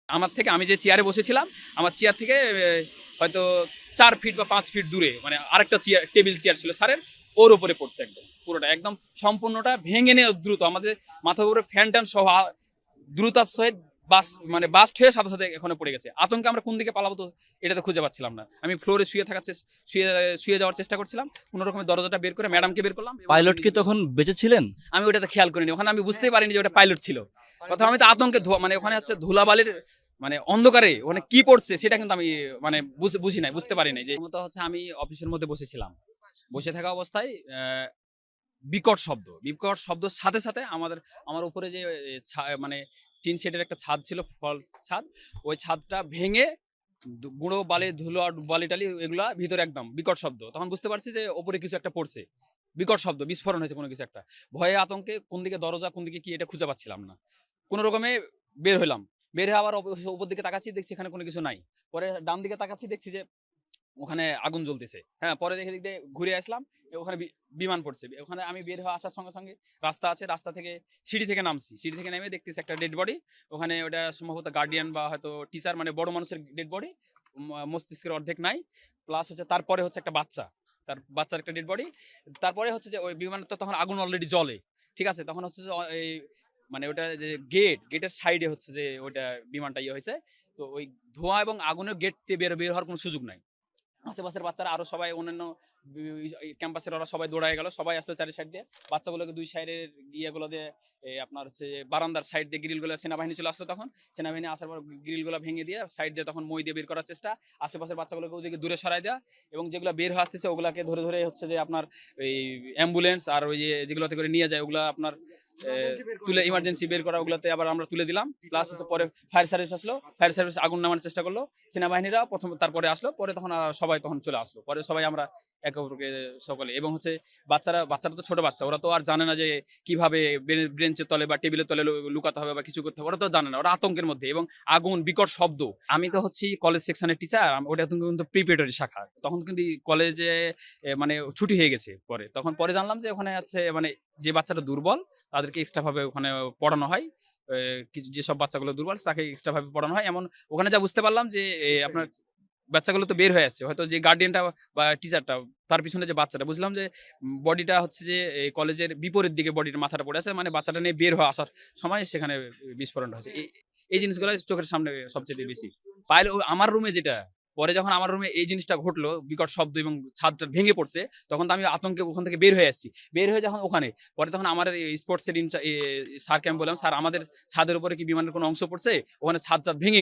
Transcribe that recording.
আমার থেকে আমি যে চেয়ারে বসেছিলাম, আমার চেয়ার থেকে হয়তো ৪ ফিট বা ৫ ফিট দূরে মানে আরেকটা চেয়ার টেবিল চেয়ার ছিল স্যারের, ওর উপরে পড়ছে একদম। পুরোটা একদম সম্পূর্ণটা ভেঙে নিয়ে দ্রুত আমাদের মাথার উপরে ফ্যান-ট্যান সহ দ্রুতার সহিত বাস্ট হয়ে সাথে, সাথে এখানে পড়ে গেছে। আতঙ্কে আমরা কোন দিকে পালাবো তো এটা তো খুঁজে পাচ্ছিলাম না। আমি ফ্লোরে শুয়ে যাওয়ার চেষ্টা করছিলাম। কোন রকমে দরজাটা বের করে ম্যাডামকে বের করলাম। পাইলট কি তখন বেঁচে ছিলেন? আমি ওটাতে খেয়াল করিনি। ওখানে আমি বুঝতেই পারিনি যে ওটা পাইলট ছিল। প্রথমে আমি তো আতঙ্কে মানে ওখানে হচ্ছে ধুলাবালির মানে অন্ধকারে ওখানে কি পড়ছে সেটা কিন্তু আমি মানে বুঝি নাই, বুঝতে পারি নাই। যে মতো হচ্ছে আমি অফিসের মধ্যে বসেছিলাম। বসে থাকা অবস্থায় বিকট শব্দর সাথে, সাথে আমার উপরে যে মানে টিন শেডের একটা ছাদ ছিল, ফলস ছাদ। ওই ছাদটা ভেঙে গুঁড়ো বালি, ধুলো আর বালি-টালি এগুলা ভিতরে একদম বিকট শব্দ। তখন বুঝতে পারছি যে উপরে কিছু একটা পড়ছে। বিকট শব্দ, বিস্ফোরণ হয়েছে কোনো কিছু একটা। ভয়ে আতঙ্কে কোন দিকে দরজা, কোন দিকে কি এটা খুঁজে পাচ্ছিলাম না। কোন রকমে বের হইলাম। বের হয়ে আবার উপর দিকে তাকাচ্ছি, দেখছি এখানে কোনো কিছু নাই। পরে ডান দিকে তাকাচ্ছি, দেখছি যে ওখানে আগুন জ্বলতেছে। হ্যাঁ, পরে দেখে দিক দিয়ে ঘুরে আসলাম। ওখানে বিমান পড়ছে। ওখানে আমি বের হয়ে আসার সঙ্গে, সঙ্গে রাস্তা আছে। রাস্তা থেকে সিঁড়ি থেকে নামছি। সিঁড়ি থেকে নেমে দেখতেছি একটা ডেড বডি। ওখানে ওটা সম্ভবত গার্ডিয়ান বা হয়তো টিচার মানে বড় মানুষের ডেড বডি। মস্তিষ্কের অর্ধেক নাই। প্লাস হচ্ছে তারপরে হচ্ছে একটা বাচ্চা। তার বাচ্চার একটা ডেড বডি। তারপরে হচ্ছে যে ওই বিমানের তো তখন আগুন অলরেডি জ্বলে। ঠিক আছে? তখন হচ্ছে যে এই মানে ওটা যে গেটের সাইডে হচ্ছে যে ওইটা বিমানটা হইছে। তো ওই ধোঁয়া এবং আগুনের গেট দিয়ে বের হওয়ার কোনো সুযোগ নাই। আশেপাশের বাচ্চারা আরো সবাই অন্যান্য ক্যাম্পাসের ওরা সবাই দৌড়ায় গেল, সবাই আসলো চারি সাইড দিয়ে। বাচ্চাগুলোকে দুই সাইডের ইয়েগুলো দিয়ে আপনার হচ্ছে বারান্দার সাইড দিয়ে গ্রিলগুলো, সেনাবাহিনী চলে আসলো তখন। সেনাবাহিনী আসার পর গ্রিলগুলো ভেঙে দিয়ে সাইড দিয়ে তখন মই দিয়ে বের করার চেষ্টা। আশেপাশের বাচ্চাগুলোকে ওদিকে দূরে সরাই দেওয়া এবং যেগুলো বের হয়ে আসতেছে ওগুলাকে ধরে ধরে হচ্ছে যে আপনার এই অ্যাম্বুলেন্স আর ওই যে যেগুলোতে করে নিয়ে যায় ওগুলা আপনার তুলে ইমার্জেন্সি বের করা, ওগুলাতে আবার আমরা তুলে দিলাম। প্লাস হচ্ছে পরে ফায়ার সার্ভিস আসলো, ফায়ার সার্ভিস আগুন নামানোর চেষ্টা করলো। সেনাবাহিনীরা প্রথম তারপরে আসলো, পরে তখন সবাই তখন চলে আসলো। পরে সবাই আমরা একে অপরকে সকলে এবং হচ্ছে বাচ্চারা তো ছোট বাচ্চা, ওরা তো আর জানে না যে কিভাবে ব্রেঞ্চের তলে বা টেবিলের তলে লুকাতে হবে বা কিছু করতে হবে, ওরা তো জানে না, ওরা আতঙ্কের মধ্যে। এবং আগুন, বিকট শব্দ। আমি তো হচ্ছি কলেজ সেকশনের টিচার, ওটা কিন্তু প্রিপারেটরি শাখা। তখন কিন্তু কলেজে মানে ছুটি হয়ে গেছে। পরে জানলাম যে ওখানে আছে মানে যে বাচ্চাটা দুর্বল তাদেরকে এক্সট্রা ভাবে ওখানে পড়ানো হয়। কিছু যেসব বাচ্চাগুলো দুর্বল তাকে এক্সট্রা ভাবে পড়ানো হয়। এমন ওখানে যা বুঝতে পারলাম যে আপনার বাচ্চাগুলো তো বের হয়ে আসছে। হয়তো যে গার্ডিয়ানটা বা টিচারটা তার পিছনে যে বাচ্চাটা, বুঝলাম যে বডিটা হচ্ছে যে কলেজের বিপরীত দিকে বডির মাথাটা পড়ে আছে। মানে বাচ্চাটা নিয়ে বের হয়ে আসার সময় সেখানে বিস্ফোরণটা হয়েছে। এই জিনিসগুলো চোখের সামনে সবচেয়ে বেশি। আমার রুমে যেটা পরে যখন আমার রুমে এই জিনিসটা ঘটলো, বিকট শব্দ এবং ছাদটা ভেঙে পড়ছে, তখন তো আমি আতঙ্কে ওখান থেকে বের হয়ে আসছি। বের হয়ে যখন ওখানে পরে তখন আমার স্পোর্টস এর স্যারকে আমি বললাম, স্যার আমাদের ছাদের উপরে কি বিমানের কোনো অংশ পড়ছে? ওখানে ছাদ ভেঙে